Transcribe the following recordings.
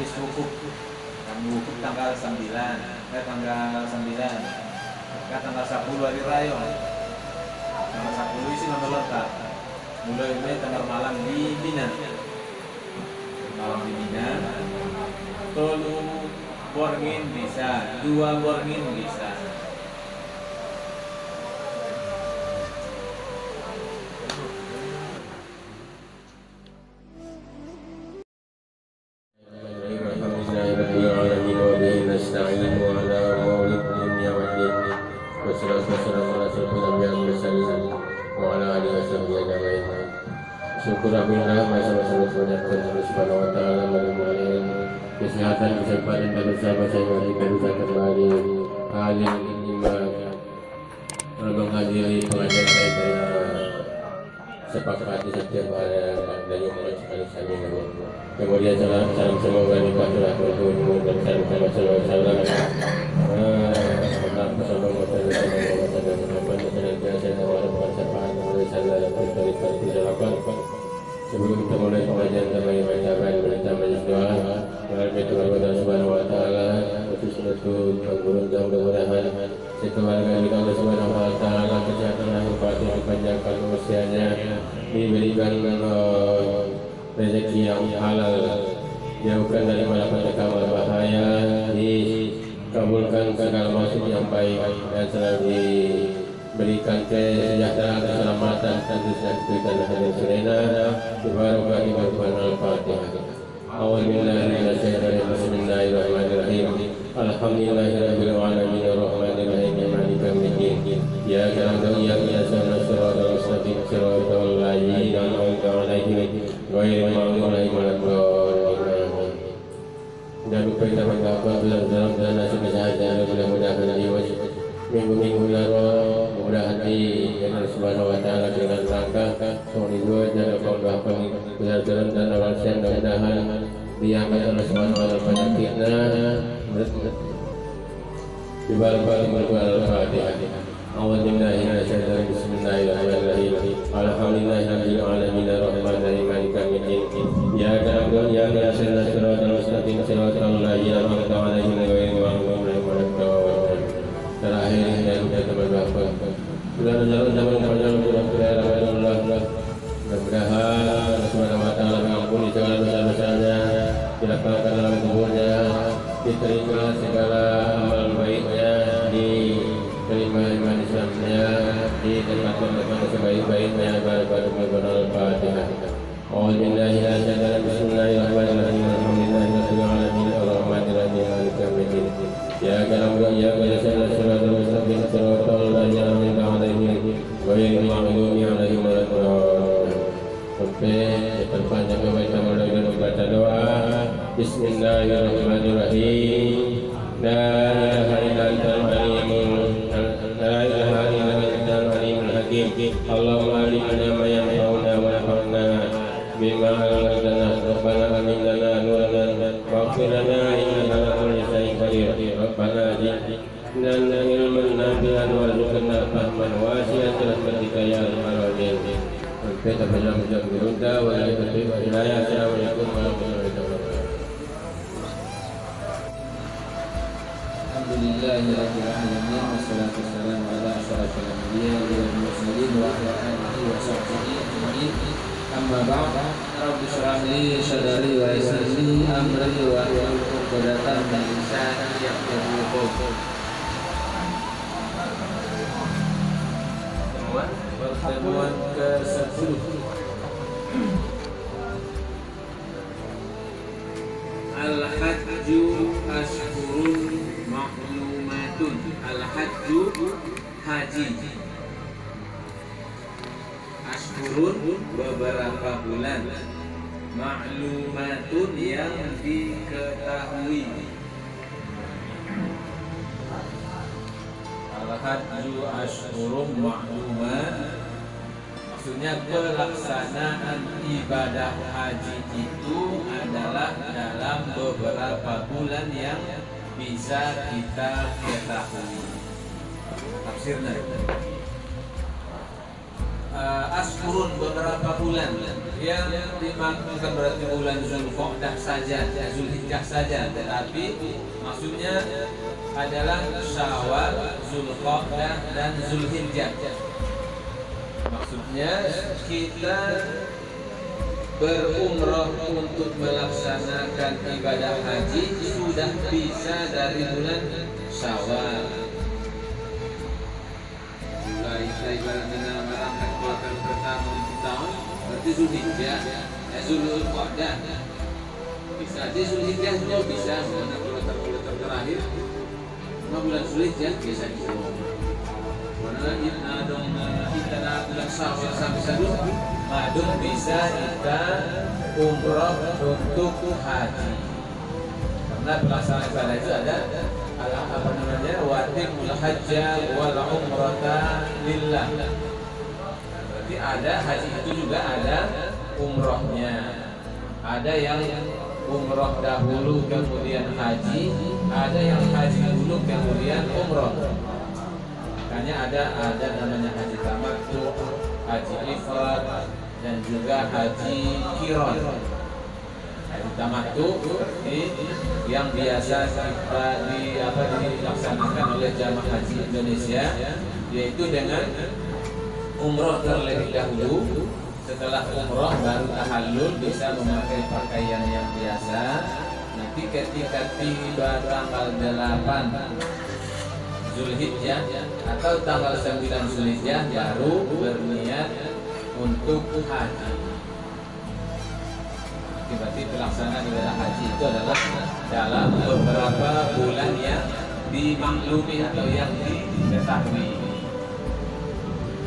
habis wukuf. Kami wukuf tanggal 9, tanggal 10 hari raya. Tanggal 10 isi nonton tak. Mulai tanggal malam di Mina. Malam di Mina. Tolu borngin bisa, 2 borngin bisa. Syukur alhamdulillah masa-masa terus pada wa ta'ala menemukan kesehatan, kesempatan dan bersama saya baru kembali alim iman menghadiri pengajian saya sepakati setiap hari dan yang sekali kemudian salam semoga nikah berkunjung dan salam salam sebelum kita mulai pengajian kami bacakan berita majelis doa melalui Tuhan Allah Subhanahu Wa Taala khusus untuk beruntung mudah-mudahan sekeluarga kita Allah Subhanahu Wa Taala kesehatan lahir batin dipanjangkan usianya, diberikan rezeki yang halal, jauhkan dari malapetaka bahaya, dikabulkan segala maksud yang baik dan selalu diberikan kesejahteraan, keselamatan, dan kebaikan hadirin serena dibarakati Tuhan Al-Fatihah. Bismillahirrahmanirrahim. Alhamdulillahirabbil alamin arrahmanir rahim maliki yaumiddin. Ya na'budu wa iyyaka nasta'in shiratal mustaqim shiratal ladzina an'amta 'alaihim ghairil maghdubi 'alaihim waladdallin. Dan lupa kita berdoa dalam nasib kesehatan mudah-mudahan diwajib minggu-minggu lalu mudah-mudahan di Allah Subhanahu Wa Taala dengan rangka sonigo dan Allah kejajaran dan alasan mudah-mudahan diangkat Allah Subhanahu Wa Taala penyakitnya dibalik-balik Al-Fatihah. Bismillahirrahmanirrahim. Alhamdulillahirabbil alamin arrahmanir rahim maliki yaumiddin. Ya na'budu wa iyyaka nasta'in shiratal mustaqim shiratal ladzina an'amta 'alaihim ghairil maghdubi 'alaihim waladdallin. Terakhir yang kita berdoa sudah jalan zaman panjang mudah-mudahan Allah Subhanahu Wa Taala mengampuni segala dosa-dosanya, dilapangkan dalam kuburnya, diterima segala amal baiknya, diterima iman Islamnya, ditempatkan kepada sebaik-baiknya pada Al-Fatihah. Bismillahirrahmanirrahim. Alhamdulillahirabbil alamin arrahmanir rahim maliki yaumiddin. Ya na'budu wa iyyaka nasta'in shiratal mustaqim shiratal ladzina an'amta 'alaihim ghairil maghdubi 'alaihim waladdallin. Sampai terpanjang kita mulai membaca doa. Bismillahirrahmanirrahim. La ilaha illallah al-alimul hakim. Allahumma alimna ma yanfa'una wa nafa'na bima 'allamtana. Rabbana amin lana nurana waghfir lana innaka ala kulli shay'in qadir. Rabbana zidna ilman nafi'an warzuqna fahman wasi'an rahmatika ya arhamar rahimin. Kita berjam-jam berunda wa wilayah. Assalamualaikum warahmatullahi wabarakatuh. Alhamdulillahirabbil alamin wassalatu wassalamu ala asyrafil anbiya'i wal mursalin wa ala alihi wa sahbihi ajma'in. Amma ba'd. Rabbi shrah li sadri wa yassir li amri wa hlul 'uqdatam min lisani yafqahu qawli. Pertemuan ke-10 Al-Hajju Ashhurun Ma'lumatun. Al-Hajju haji, Ashhurun beberapa bulan, Ma'lumatun yang diketahui. Al-Hajju Ashhurun Ma'lumat maksudnya pelaksanaan ibadah haji itu adalah dalam beberapa bulan yang bisa kita ketahui. Tafsirnya ashurun, beberapa bulan yang dimaksudkan berarti bulan Zulqa'dah saja, Zulhijjah saja, tetapi maksudnya adalah Syawal, Zulqa'dah dan Zulhijjah. Maksudnya kita berumrah untuk melaksanakan ibadah haji sudah bisa dari bulan Syawal. Mulai ibaratnya merangkak keluarkan pertama di tahun, berarti Zulhijjah, Zulqa'dah. Bisa aja Zulhijjah juga bisa, karena keluarkan terakhir 5 bulan Zulhijjah bisa juga. Mana kita bulan Syawal sampai sadut, madum bisa kita umrah untuk haji. Karena pelaksanaan ibadah itu ada watimul hajja wal umrata lillah. Berarti ada haji itu juga ada umrohnya. Ada yang umroh dahulu kemudian haji, ada yang haji dulu kemudian umroh. Makanya ada namanya haji tamattu, haji ifrad, dan juga haji qiran. Haji tamattu seperti yang biasa kita dilaksanakan oleh jamaah haji Indonesia, yaitu dengan umroh terlebih dahulu. Setelah umroh baru tahallul, bisa memakai pakaian yang biasa. Nanti ketika tiba tanggal 8 Zulhijjah atau tanggal 9 Zulhijjah baru berniat untuk haji. Berarti pelaksanaan ibadah haji itu adalah dalam beberapa bulan yang dimaklumi atau yang diketahui.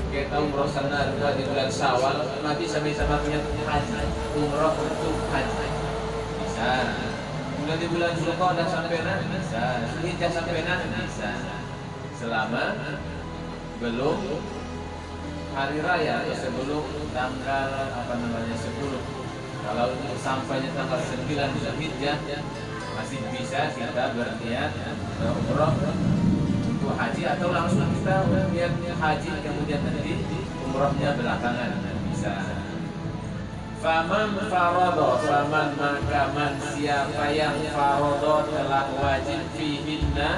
Kita umroh sana di bulan Syawal, nanti sama-sama punya haji, umroh untuk haji bisa. Mulai di bulan Zulqa'dah sampai nanti bisa, Zulhijjah sampai nanti bisa, selama belum hari raya atau sebelum tanggal 10. Kalau sampainya tanggal 9 Zulhijjah masih bisa kita berniat umroh untuk haji, atau langsung kita berniat haji kemudian nanti umrohnya belakangan bisa. Faman farada, faman maka man siapa yang farada telah wajib fihinna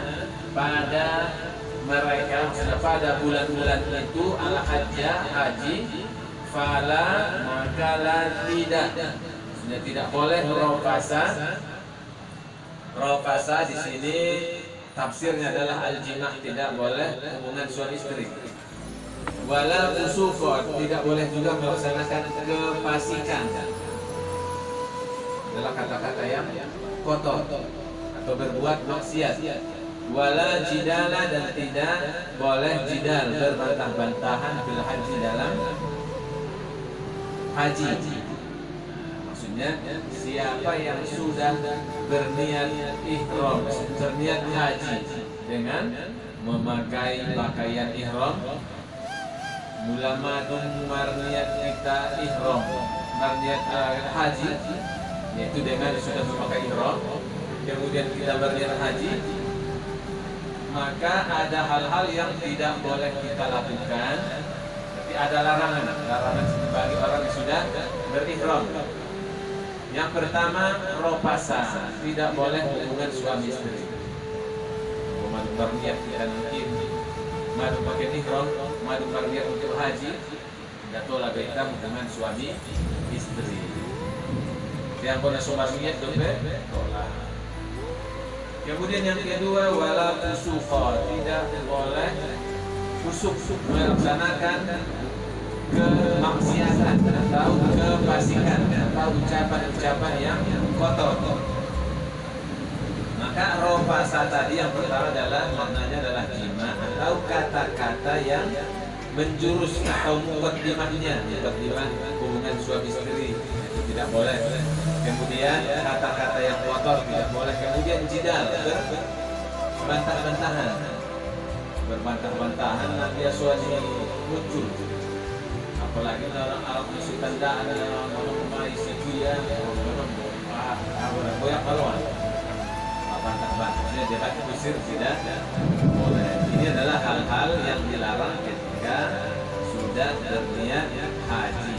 pada mereka, pada bulan-bulan itu al hajja haji, fala maka la tidak, sudah tidak boleh rofasa. Rofasa di sini tafsirnya adalah al-jima', tidak boleh hubungan suami istri. Wala fusuqan, tidak boleh juga melaksanakan kefasikan. Adalah kata-kata yang kotor atau berbuat maksiat. Wala jidala, dan tidak boleh jidal, berbantah-bantahan bil haji, dalam haji. Maksudnya siapa yang sudah berniat ihram, berniat haji dengan memakai pakaian ihram, mulamadum marniat kita ihram, marniat haji, yaitu dengan sudah memakai ihram, kemudian kita berniat haji, maka ada hal-hal yang tidak boleh kita lakukan. Tapi ada larangan bagi orang yang sudah berihram. Yang pertama, ropasa, tidak boleh hubungan suami istri. Madu berniat kita nanti madu pakai ihram, madu berniat untuk haji, tidak tolak kita hubungan suami istri. Yang pernah suami niat tolak. Kemudian yang kedua, wala fusuqa, tidak boleh fusuk, melaksanakan kemaksiatan atau kefasikan atau ucapan-ucapan yang kotor. Maka rofasa tadi yang pertama adalah maknanya adalah jima atau kata-kata yang menjurus atau muqaddimahnya, muqaddimah hubungan suami istri, itu tidak boleh. Kemudian kata-kata yang kotor tidak boleh. Kemudian jidal, berbantah-bantahan, berbantah-bantahan nanti suami muncul. Apalagi orang Arab musuh tanda ada menumai sekian, goyak paluan, bantah-bantahnya debat kusir tidak boleh. Ini adalah hal-hal yang dilarang ketika tidak berniat haji.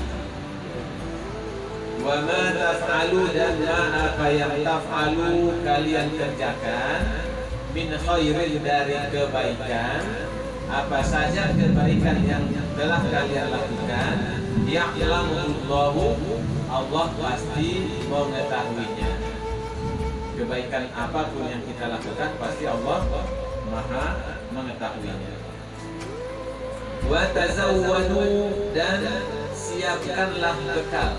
Wa ma taf'alu, dan apa yang taf'alu kalian kerjakan, min khairin, dari kebaikan, apa saja kebaikan yang telah kalian lakukan, ya'lamullahu, Allah pasti mengetahuinya. Kebaikan apapun yang kita lakukan pasti Allah Maha mengetahuinya. Wa tazawwadu, dan siapkanlah bekal,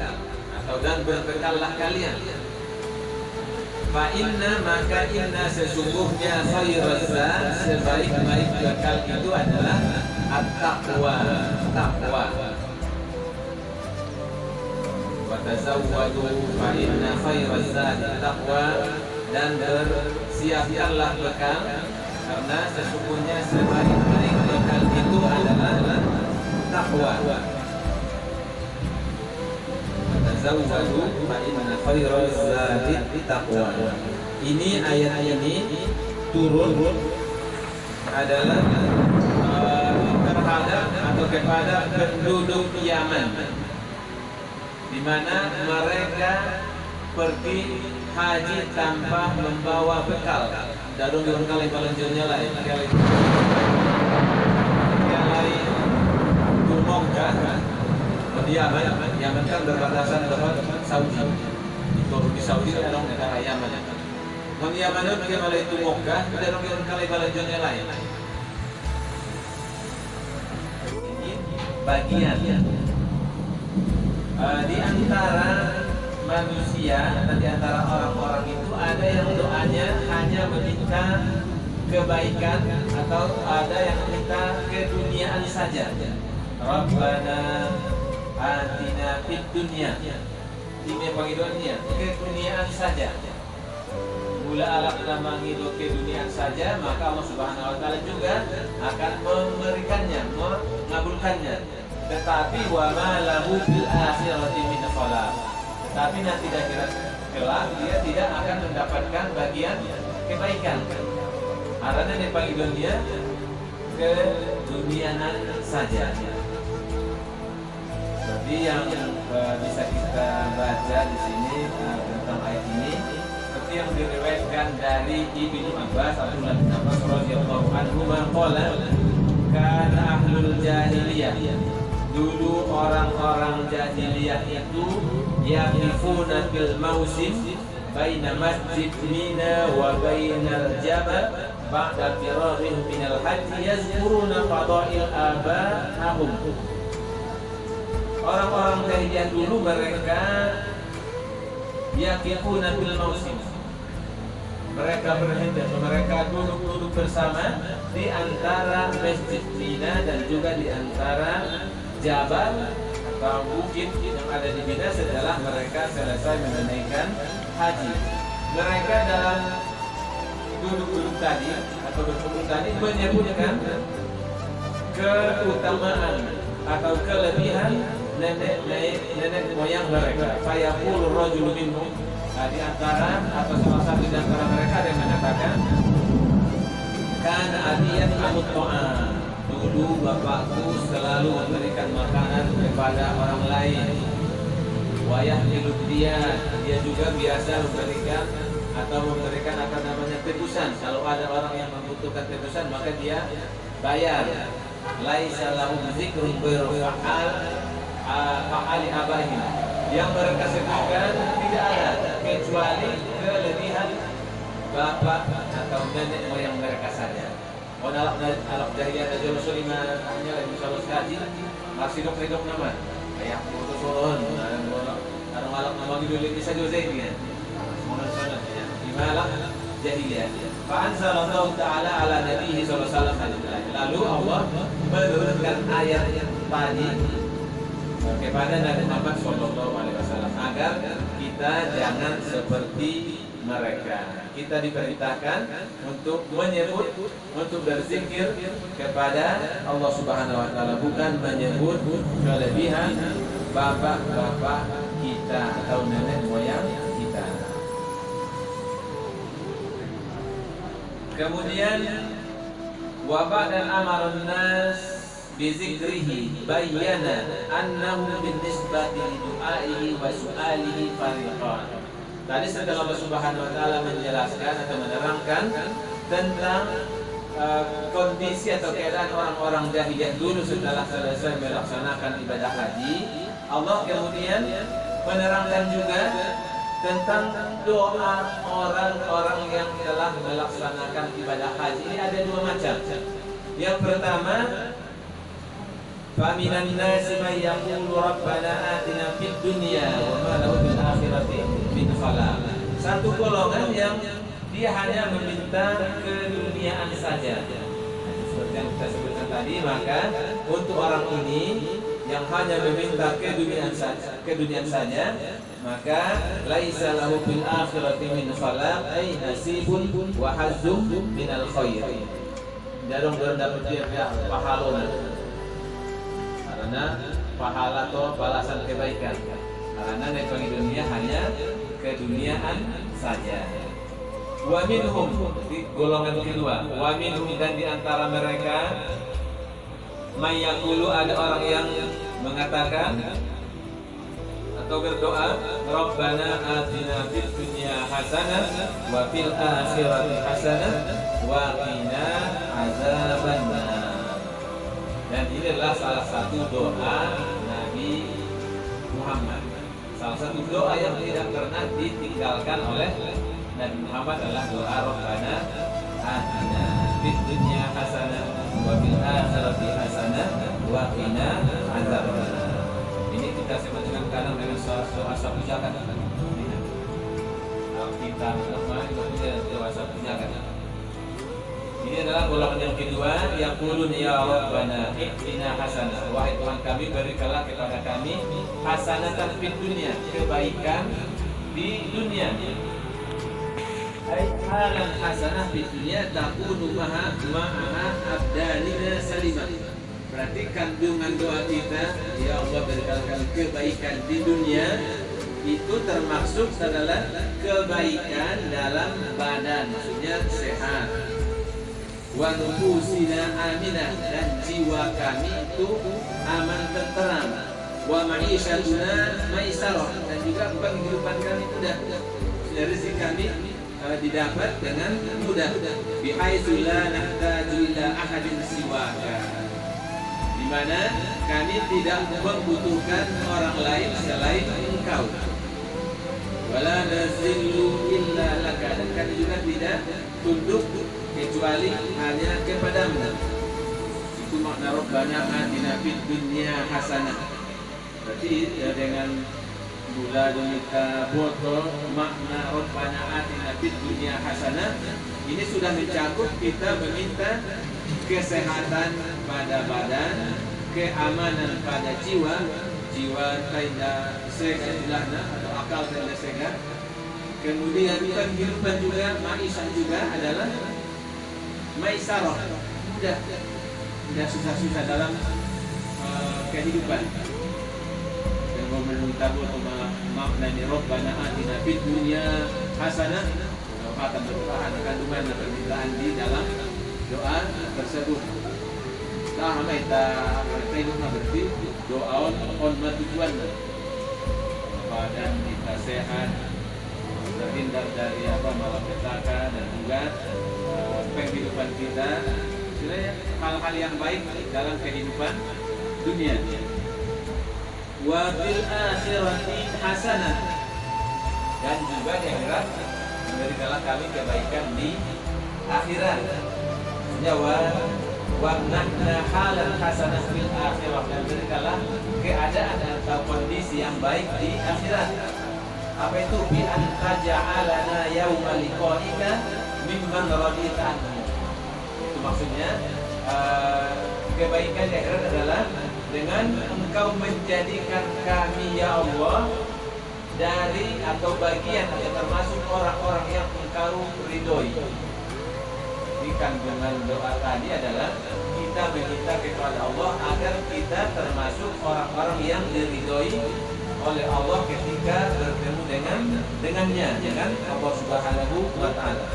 atau dan berbekallah kalian. Fa inna, maka inna, sesungguhnya khairaz zad, sebaik-baik bekal itu adalah at-taqwa, takwa. Wa tazawwadu fa inna khairaz zad taqwa, dan bersiapkanlah bekal, karena sesungguhnya sebaik-baik bekal itu adalah takwa. Tazawwadu fa inna khairaz zadi taqwa. Ini ayat ini turun adalah terhadap atau kepada penduduk Yaman, di mana mereka pergi haji tanpa membawa bekal. Darung yang kali balanjonya lain, kali yang lain Mekah. Yaman kan berbatasan dengan Saudi. Itu di Saudi ada negara Yaman. Mang Yaman itu malah itu Mekah, darung yang kali balanjonya lain. Ini bagian di antara manusia, di antara orang-orang itu ada yang doanya hanya meminta kebaikan, atau ada yang minta keduniaan saja. Rabbana atina fid dunya, ini bagi dunia, keduniaan saja. Mula alat namangi do keduniaan saja, maka Allah Subhanahu wa taala juga akan memberikannya, mengabulkannya. Tetapi wa ma lahu fil akhirati min khalaq, tapi nanti di akhirat kelak dia tidak akan mendapatkan bagian kebaikan. Karena di pagi dunia keduniaan saja. Jadi yang bisa kita baca di sini tentang ayat ini, seperti yang diriwayatkan dari Ibnu Abbas, Abdullah bin Abbas radhiyallahu anhu, qala kana ahlul jahiliyah, dulu orang-orang jahiliyah itu yaqifuna fil mausim baina masjid Mina wa bainal jabal ba'da firarihim minal hajj yazkuruna fadail aba'ahum. Orang-orang jahiliyah dulu mereka yaqifuna fil mausim, mereka berhenti, mereka duduk bersama di antara masjid Mina dan juga di antara jabal atau bukit yang ada di Mina setelah mereka selesai menunaikan haji. Mereka dalam duduk tadi atau berkumpul tadi menyebutkan keutamaan atau kelebihan nenek moyang mereka. Fayaqulu rajulu minhum, di antara atau salah satu di antara mereka ada yang mengatakan, kana abiyan amut ta'am, dulu bapakku selalu memberikan makanan kepada orang lain. Wayah dia juga biasa memberikan atau memberikan apa namanya tebusan. Kalau ada orang yang membutuhkan tebusan maka dia bayar. Laisa lahu dzikrun fa'ali abahim, yang mereka sebutkan tidak ada kecuali kelebihan bapak atau nenek moyang mereka saja. Alak jahiliyah aja Rasulullah hanya lagi salah sekali masih dok nama kayak putus sohon orang alak nama gitu lebih saja ini kan sohon ya imalak jahiliyah. Fa anzalallahu ta'ala ala nabiyhi sallallahu alaihi wasallam, lalu Allah menurunkan ayat tadi kepada Nabi Muhammad sallallahu alaihi wasallam agar kita jangan seperti mereka. Kita diperintahkan untuk menyebut, untuk berzikir kepada Allah Subhanahu wa taala, bukan menyebut kelebihan bapak-bapak kita atau nenek moyang kita. Kemudian wabak dan amarun nas bizikrihi bayyana annahu bin nisbati li du'aihi wa su'alihi fariqan. Tadi setelah Allah Subhanahu wa taala menjelaskan atau menerangkan tentang kondisi atau keadaan orang-orang jahiliyah dulu setelah selesai melaksanakan ibadah haji, Allah kemudian menerangkan juga tentang doa orang-orang yang telah melaksanakan ibadah haji. Ini ada dua macam. Yang pertama, faminan nasi may yaqulu rabbana atina fid dunya wa ma lahu fil akhirati min khalaq. Satu golongan yang dia hanya meminta keduniaan saja. Seperti yang kita sebutkan tadi, maka untuk orang ini yang hanya meminta keduniaan saja, maka laisa lahu fil akhirati min khalaq, ay nasibun wa hazzum minal khair. Jarang dapat dia pahala. Karena pahala atau balasan kebaikan. Karena di dunia hanya keduniaan saja. Wa minhum, di golongan kedua, wa minhum, dan di antara mereka may yaqulu, ada orang yang mengatakan atau berdoa, Rabbana atina fid dunya hasanah wa fil akhirati hasanah wa qina azabannar. Dan ini adalah salah satu doa Nabi Muhammad. Salah satu doa yang tidak pernah ditinggalkan oleh Nabi Muhammad adalah doa Rabbana atina fid dunya hasanah wa fil akhirati hasanah wa qina azabannar. Ini kita sebutkan kadang dengan doa sapu jagat. Kita doa sapu jagat. Ini adalah golongan yang kedua, yaqulun ya Rabbana i'tina hasanah, wahai Tuhan kami, berikanlah kepada kami hasanatan fid dunya, kebaikan di dunia. Ai halan hasanah fid dunya takunu maha abdanina salimah. Berarti kandungan doa kita, ya Allah berikan kebaikan di dunia, itu termasuk adalah kebaikan dalam badan, maksudnya sehat. Wa nufusina aminah, dan jiwa kami itu aman tenteram. Wa ma'isyatuna maisarah, dan juga penghidupan kami mudah. Rezeki kami didapat dengan mudah. Bihaitsu la nahtaju ila ahadin siwaka, di mana kami tidak membutuhkan orang lain selain Engkau. Wala nazillu illa laka, dan kami juga tidak tunduk kecuali hanya kepadamu. Itu makna Rabbana atina fid dunya hasanah. Berarti ya, dengan gula demita botol makna Rabbana atina fid dunya hasanah, ini sudah mencakup kita meminta kesehatan pada badan, keamanan pada jiwa tidak sega atau akal tidak sega. Kemudian kehidupan juga, maisha juga adalah maisarah, tidak susah-susah dalam kehidupan. Dan meminta makna ni Rabbana atina fid dunya hasanah, kata berdoa kandungan permintaan di dalam doa tersebut. Nah, kita berarti doa on tujuan badan kita sehat, terhindar dari malapetaka, dan juga kehidupan kita sebenarnya hal-hal yang baik dalam kehidupan dunia. Wa fil akhirati hasanah, dan juga di akhirat berikanlah kami kebaikan di akhirat. Wa nahna halan hasanah fil akhirah, dan berikanlah keadaan atau kondisi yang baik di akhirat. Apa itu? Bi an taj'alana yauma liqa'ika mimman radita anhu. Itu maksudnya kebaikan di akhirat adalah dengan Engkau menjadikan kami ya Allah dari atau bagian atau termasuk orang-orang yang Engkau ridhoi. Jadi kandungan doa tadi adalah kita meminta kepada Allah agar kita termasuk orang-orang yang diridhoi oleh Allah ketika bertemu dengannya, ya kan? Allah Subhanahu wa taala.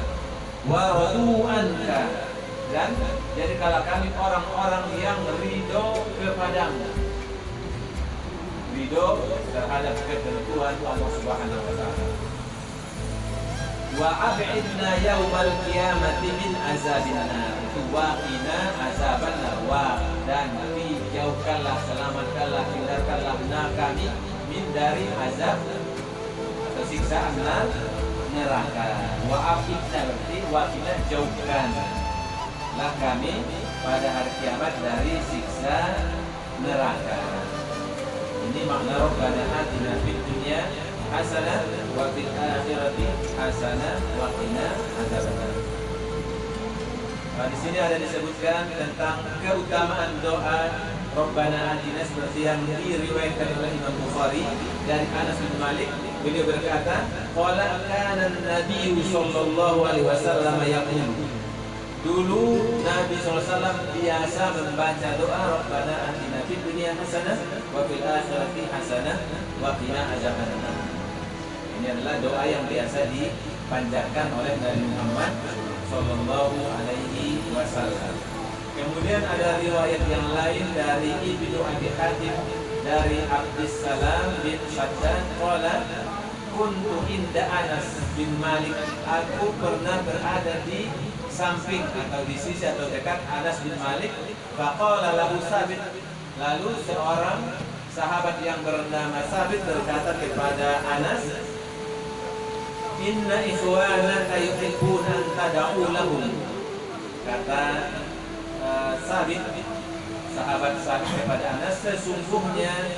Wa radu anka, dan jadikanlah kami orang-orang yang ridho kepadamu, ridho terhadap ketentuan Allah Subhanahu wa taala. Wa ab'idna yaumal qiyamati min azabin nar. Wa qina azaban nar. Dan jauhkanlah, selamatkanlah, hindarkanlah kami min dari azab atau siksaan neraka. Wa ab'idna berarti wa qina jauhkanlah kami pada hari kiamat dari siksa neraka. Ini makna Rabbana atina fid dunya hasanah wa fil akhirati hasanah wa qina adzabannar. Di sini ada disebutkan tentang keutamaan doa Rabbana atina seperti yang diriwayatkan oleh Imam Bukhari dari Anas bin Malik. Beliau berkata, qala kana an-nabiy sallallahu alaihi wasallam yaqul. Dulu Nabi SAW biasa membaca doa Rabbana atina fid dunya hasanah wa fil akhirati hasanah wa qina adzabannar. Ini adalah doa yang biasa dipanjatkan oleh Nabi Muhammad sallallahu alaihi wasallam. Kemudian ada riwayat yang lain dari Ibnu Abi Hatim dari Abdus Salam bin Shaddad qala kuntu inda Anas bin Malik. Aku pernah berada di samping atau di sisi atau dekat Anas bin Malik. Faqala lahu Sabit. Lalu seorang sahabat yang bernama Sabit berkata kepada Anas, inna ikhwanaka yuhibbuna an tad'u lahum. Kata Sabit, sahabat Sabit kepada Anas, sesungguhnya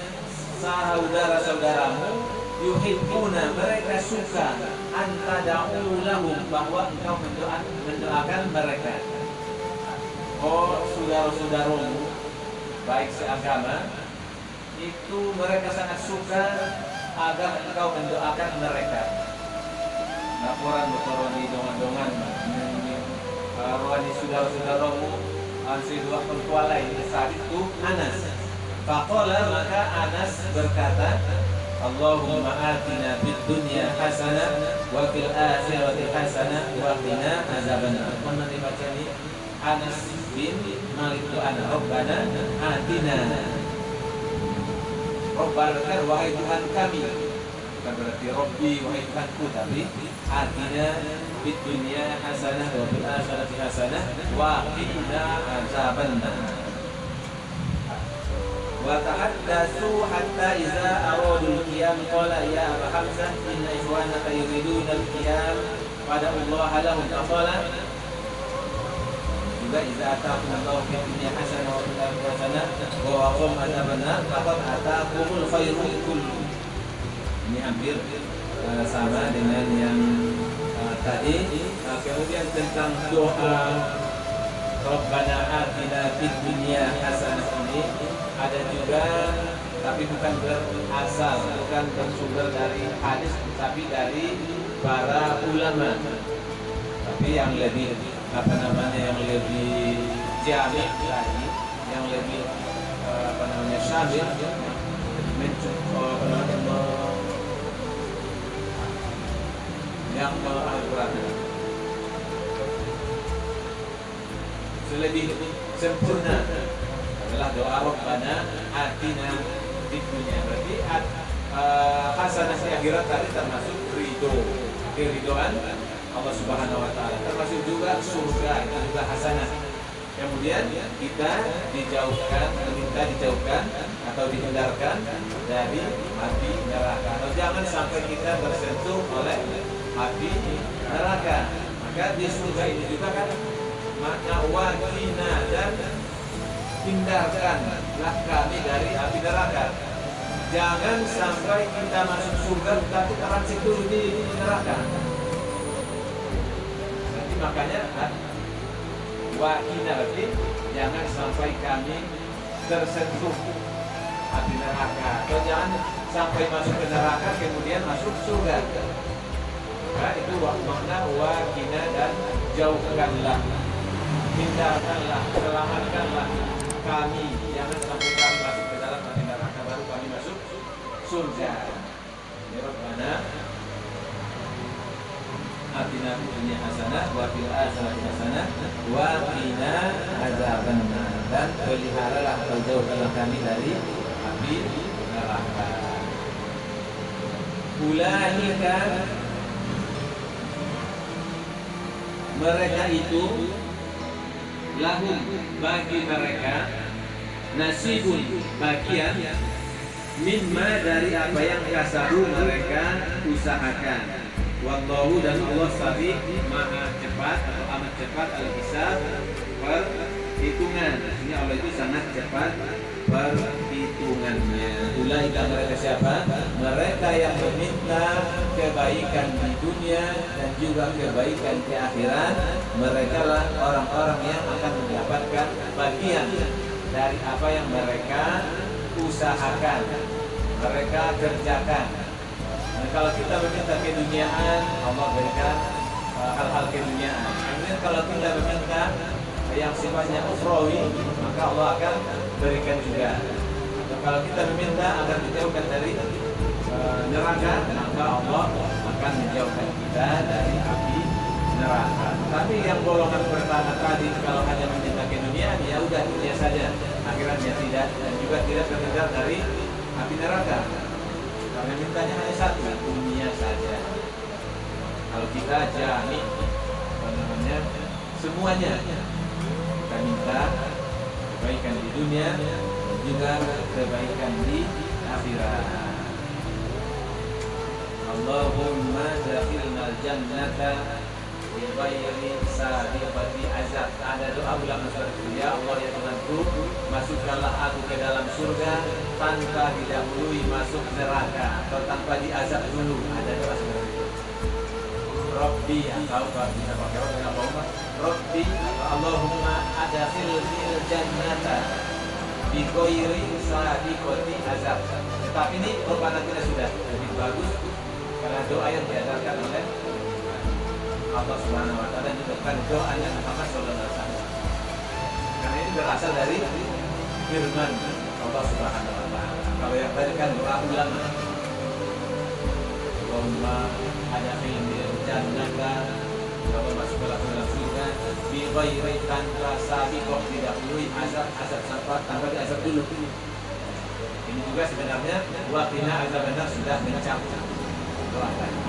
saudara-saudaramu yuhibbuna, mereka suka an tad'u lahum, bahwa engkau mendoakan mereka. Oh, saudara-saudaramu baik seagama itu mereka sangat suka agar engkau mendoakan mereka. Laporan berkoroni dongan-dongan rohani saudara-saudaramu ansi dua perkualai saat itu Anas. Faqala, maka Anas berkata, Allahumma atina fid dunya hasanah wa fil akhirati hasanah wa qina azabannar. Mana dibaca ini? Anas bin Malik itu ana Rabbana atina. Rabbana, wahai Tuhan kami. Bukan berarti Rabbi, wahai Tuhanku, tapi atina fid dunya hasanah wa fil akhirati hasanah wa qina azabannar. Wa tahaddatsu hatta idza aradul qiyam qala ya Aba Hamzah inna ikhwanaka yuriduna al-qiyam pada Allah lahum qala juga idza ataakum Allahu fi dunya hasanah wa fil akhirati hasanah wa waqum adzabannar faqad ataakumul khairu kullu. Ini hampir sama dengan yang tadi. Kemudian tentang doa Rabbana atina fid dunya hasanah ini ada juga, tapi bukan berasal, bukan bersumber dari hadis, tapi dari para ulama. Tapi yang lebih yang lebih jami lagi, yang lebih syamil, yang Al-Quran lebih sempurna adalah doa Rabbana atina fid dunya. Berarti hasanah di akhirat tadi termasuk keridoan Allah Subhanahu wa taala, termasuk juga surga, itu juga hasanah. Kemudian kita minta dijauhkan atau dihindarkan dari api neraka, atau jangan sampai kita tersentuh oleh api neraka. Maka di surga ini juga kan makna waqina, dan hindarkanlah kami dari api neraka. Jangan sampai kita masuk surga tapi terancam dulu di neraka. Nanti makanya waqina berarti jangan sampai kami tersentuh api neraka, atau jangan sampai masuk ke neraka kemudian masuk surga. Nah, itu makna waqina, dan jauhkanlah, hindarkanlah, selamatkanlah kami, jangan sampai kami masuk ke dalam api neraka baru kami masuk surga. Ya Rabbana atina fid dunya hasanah wa fil akhirati hasanah wa qina adzabannar. Dan peliharalah atau jauhkanlah kami dari api neraka. Ulaika, mereka itu, lahum, bagi mereka, nasibun, bagian, mimma, dari apa yang kasabu mereka usahakan. Wallahu, dan Allah sabiq, maha cepat atau amat cepat al-hisab, perhitungan. Ini Allah itu sangat cepat perhitungannya. Ulaika, mereka siapa? Mereka yang meminta kebaikan di dunia dan juga kebaikan di akhirat. Mereka lah orang-orang yang akan mendapatkan bagian dari apa yang mereka usahakan, mereka kerjakan. Nah, kalau kita meminta keduniaan, Allah berikan hal-hal keduniaan. Kemudian kalau kita meminta yang sifatnya ukhrawi, maka Allah akan berikan juga. Atau kalau kita meminta agar dijauhkan dari neraka, maka Allah akan menjauhkan kita dari api neraka. Tapi yang golongan pertama tadi, kalau hanya meminta keduniaan, ya udah dunia saja, akhiratnya tidak, dan juga tidak terhindar dari api neraka. Karena mintanya hanya satu, dunia saja. Kalau kita jami, apa namanya, semuanya kita minta kebaikan di dunia dan juga kebaikan di akhirat. Allahumma dakhilnal jannata bi ghairi sabiqati azab. Ada doa bulan seperti, ya Allah ya Tuhanku, masukkanlah aku ke dalam surga tanpa didahului masuk neraka atau tanpa diazab dulu. Ada doa seperti itu. Rabbi, atau kalau bisa pakai Allahumma Rabbi atau Allahumma adkhilnil jannata bi ghairi sabiqati azab. Tetapi ini merupakan kita sudah lebih bagus karena doa yang diajarkan oleh Allah Subhanahu wa taala, juga kan doanya Muhammad sallallahu alaihi wasallam. Karena ini berasal dari firman Allah Subhanahu wa taala. Kalau yang tadi kan doa ulama. Allahumma adkhilnil jannata, ya Allah masukkanlah ke dalam surga bi ghairi, tanpa sabiqah, didahului azab tanpa diazab dulu. Ini juga sebenarnya wa qina adzabannar sudah mencakup doa tadi.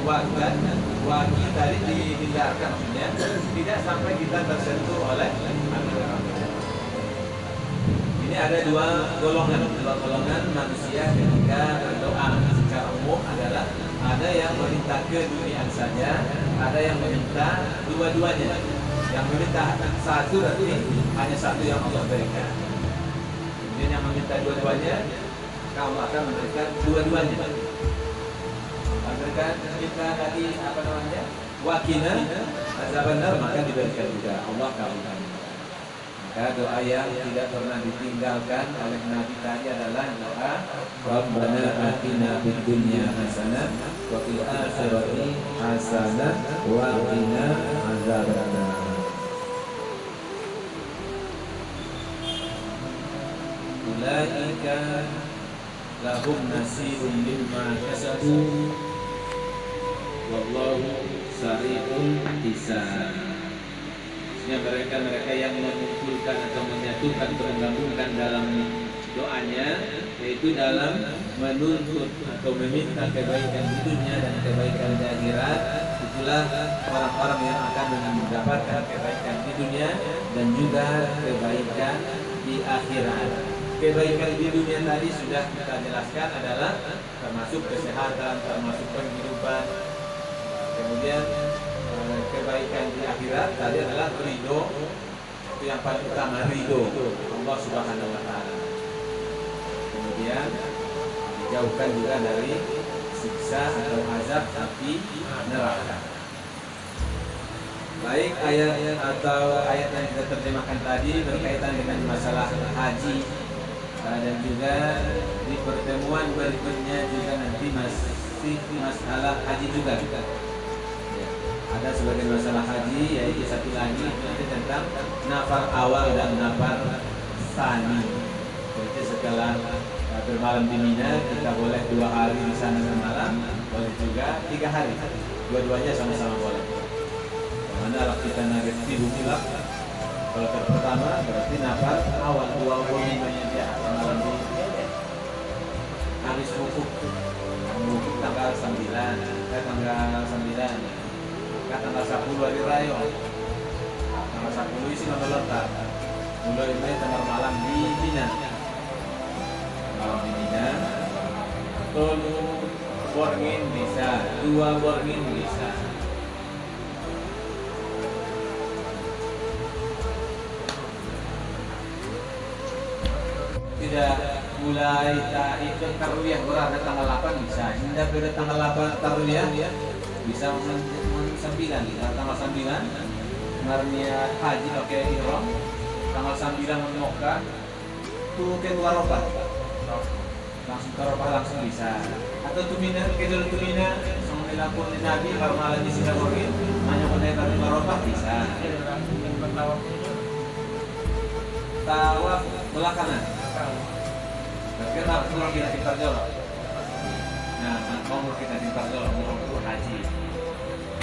Waki tadi dihindarkan, maksudnya tidak sampai kita tersentuh oleh api neraka. Ini ada dua golongan manusia ketika berdoa secara umum adalah ada yang meminta keduniaan saja, ada yang meminta dua-duanya. Yang meminta satu berarti hanya satu yang Allah berikan. Kemudian yang meminta dua-duanya, Allah akan memberikan dua-duanya. Memberikan kita tadi apa namanya, wakina azabannar, maka diberikan juga Allah kabulkan. Maka doa yang tidak pernah ditinggalkan oleh Nabi tadi adalah doa Rabbana atina fid dunya hasanah wa fil akhirati hasanah wa qina azabannar. Ulaika lahum nasibun mimma kasabu wallahu sari'ul hisab. Maksudnya mereka yang mengumpulkan atau menyatukan atau menggabungkan dalam doanya, yaitu dalam menuntut atau meminta kebaikan di dunia dan kebaikan di akhirat. Itulah orang-orang yang akan mendapatkan kebaikan di dunia dan juga kebaikan di akhirat. Kebaikan di dunia tadi sudah kita jelaskan adalah termasuk kesehatan, termasuk penghidupan. Kemudian kebaikan di akhirat tadi adalah ridho, itu yang paling utama, ridho Allah Subhanahu wa taala. Kemudian dijauhkan juga dari siksa atau azab api neraka. Baik, ayat atau ayat yang kita terjemahkan tadi berkaitan dengan masalah haji, dan juga di pertemuan berikutnya juga nanti masih masalah haji juga. Ada sebagian masalah haji, yaitu satu lagi nanti tentang nafar awal dan nafar tsani. Jadi setelah bermalam di Mina, kita boleh 2 hari di sana semalam, boleh juga 3 hari. dua-duanya sama-sama boleh. Mana kita narik tidur hilap. Kalau pertama berarti nafar awal 25-nya dia malam ini habis wukuf tanggal 9 tanggal 10 hari raya tanggal 10 isi melontar mulai tengah malam di Mina tolu borgin bisa 2 borgin bisa tidak mulai itu tarwiyah berada tanggal 8 bisa tidak pada tanggal 8 tarwiyah bisa 9 tanggal 9 marnia haji oke ihram tanggal 9 Mekah tuh ke Arafah langsung ke Arafah langsung bisa atau tumina kedul tumina sama lakon Nabi baru malam di sinagogi hanya pada tadi Arafah bisa tawaf belakangan kenapa pulang kita di Parjolo? Nah, mau kita di Parjolo mau haji.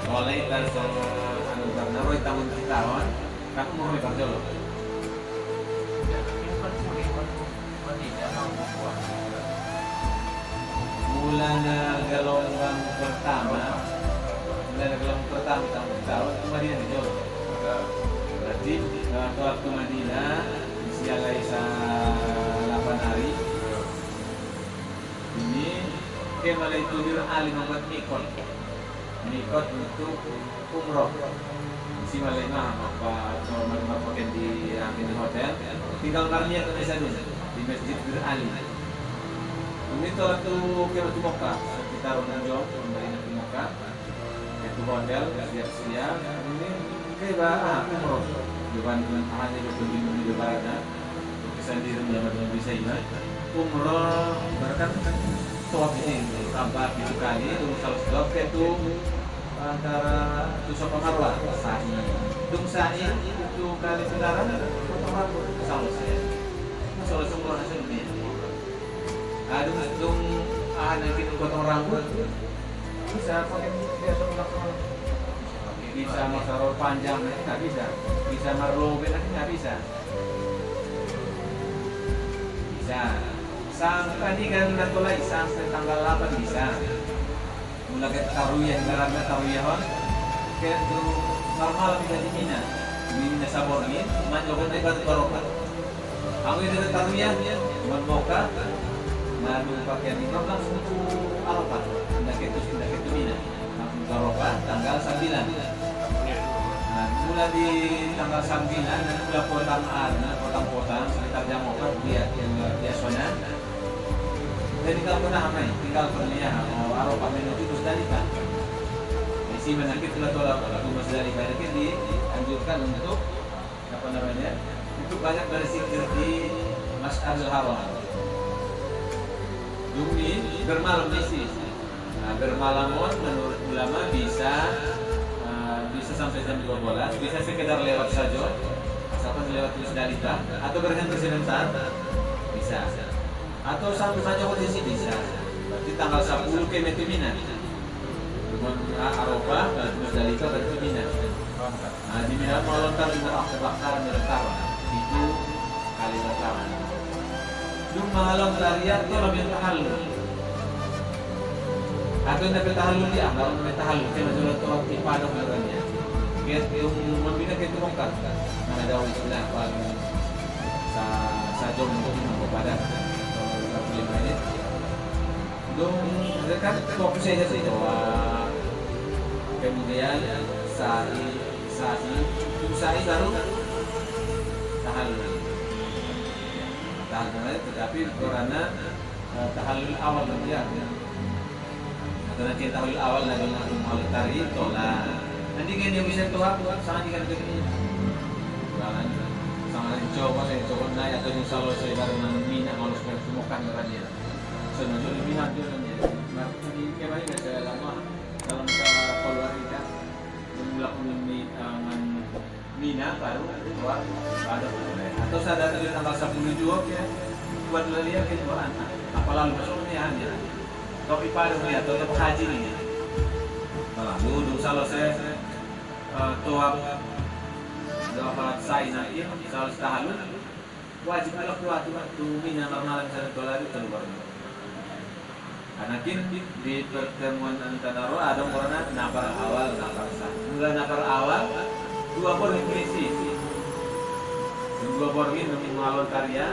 Oleh dan anu karena roy tahun tahun, kamu mau di Parjolo. Mulanya gelombang pertama tahun itu Madinah di Jolo. Berarti waktu Madinah sialai 8 hari. Ini kemalai tujuh alim membuat mikot untuk umroh. Si malai mah apa cuma pakai di hotel. Tinggal karnya ke desa dulu di Masjid Bir Ali. Ini waktu ke Mekah sekitar Ramadan kembali ke Mekah. Itu hotel siap-siap. Ini keba umroh. Bukan hanya berkunjung di barat. Sendiri mendapat bisa iman umroh berkat tawaf ini tambah 7 kali itu salah sebab itu antara Safa Marwah sa'i dung sa'i itu kali sekarang salah saya salah semua hasil ini dung ada kita potong rambut bisa pakai bisa masaror panjang nggak bisa marlobe nggak bisa sampai tadi kan natulai sampai tanggal 8 bisa mulai ke tarwiyah karena tarwiyah ke itu normal bisa di Mina Saborni manjokan di Batu Barokah aku itu tarwiyah Mekah ngadu pakaian itu langsung ke Arafah tidak ke Mina langsung ke Arafah tanggal 9 mulai di tanggal 9 dan mulai potang sekitar jam 4 dia sonan dan tinggal pernah Arafah menuju Musdalifah isi menakit tolak Musdalifah ini dianjurkan untuk untuk banyak berzikir di Masjidil Haram demi bermalam isi bermalam menurut ulama bisa sampai jam 12 bisa sekedar lewat saja asalkan lewat Musdalifah atau berhenti sebentar bisa atau sampai saja kondisi bisa berarti tanggal 10 ke Mina dengan Arafah dan Musdalifah berarti Mina di Mina mau lontar di bakar itu kali pertama cuma lontar ya itu lebih tahallul atau nabi tahallul dia kalau nabi tahallul kena jual tuan ibadah namanya yang membina ke Mekah mana ada istilah paling sa jom untuk kepada kalau menit dong dekat fokus saja sih bahwa kemudian sa'i baru tahallul tetapi karena tahallul awal dia karena kita tahallul awal lagi mau tari tolak nanti kan dia bisa tuh sangat ikan begini sangat coba naik atau insya saya baru Mina kalau supaya semukan dia sebenarnya Mina jualannya di kemarin nggak saya lama dalam keluar kita melakukan Mina baru keluar ada atau sadar dari tanggal 10 juga ya buat lihat ke dua anak apalagi masuknya hanya tapi pada melihat atau haji ini Nah, dulu selesai toab dapat sa'i nanti selesai tahalul wajib kalau kuat tu minyak malam sana dolar itu keluar. Karena di pertemuan antara roh ada orang nafar awal nafar sah. Mulai nafar awal dua bor mengisi. Dua bor ini mengalun karya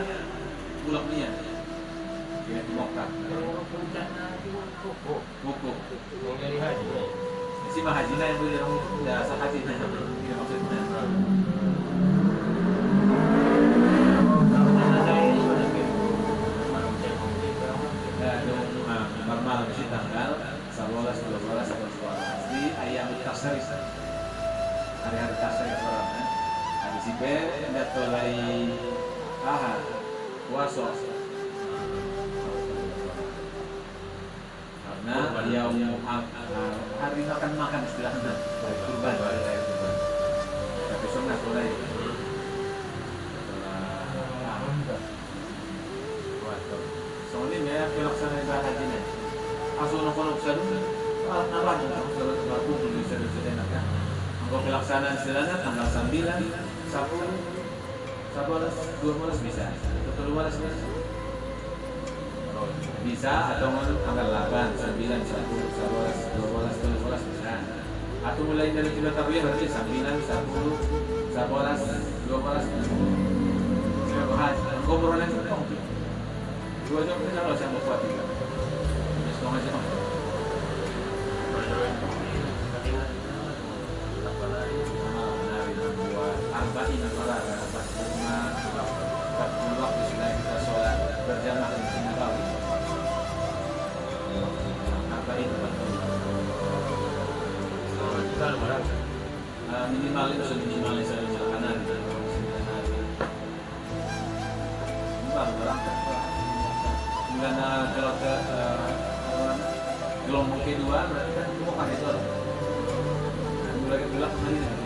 ulangnya. Dia di Mekah. Buku. Mau jadi haji. Si haji lah yang boleh dah sah haji lah. Dia maksudnya. Normal di tanggal 11, 12, 13 di ayam tasrik hari-hari tasrik orang ada si be dato lagi ahad puasa karena dia hari makan istilahnya kurban tapi sunnah mulai soalnya ya pelaksanaan ibadah haji nih asal nak sadun nalar aku dulu sedang nak engkau pelaksanaan istilahnya tanggal 9, 10, 11, 12 bisa atau 12 bisa atau tanggal 8, 9, 10, 11, 12 bisa atau mulai dari Idul Tarwiyah berarti 9, 10, 11, 12 engkau berolah itu dua jam kita kalau saya mau buat itu setengah jam buat arba'in malah dapat 40 waktu sudah kita sholat berjamaah di sini Nabawi arba'in 40 Kita lebaran. minimal itu minimal saya kanan baru berangkat karena kalau ke gelombang kedua berarti kan cuma pakai dolar. Mulai kedua kemana?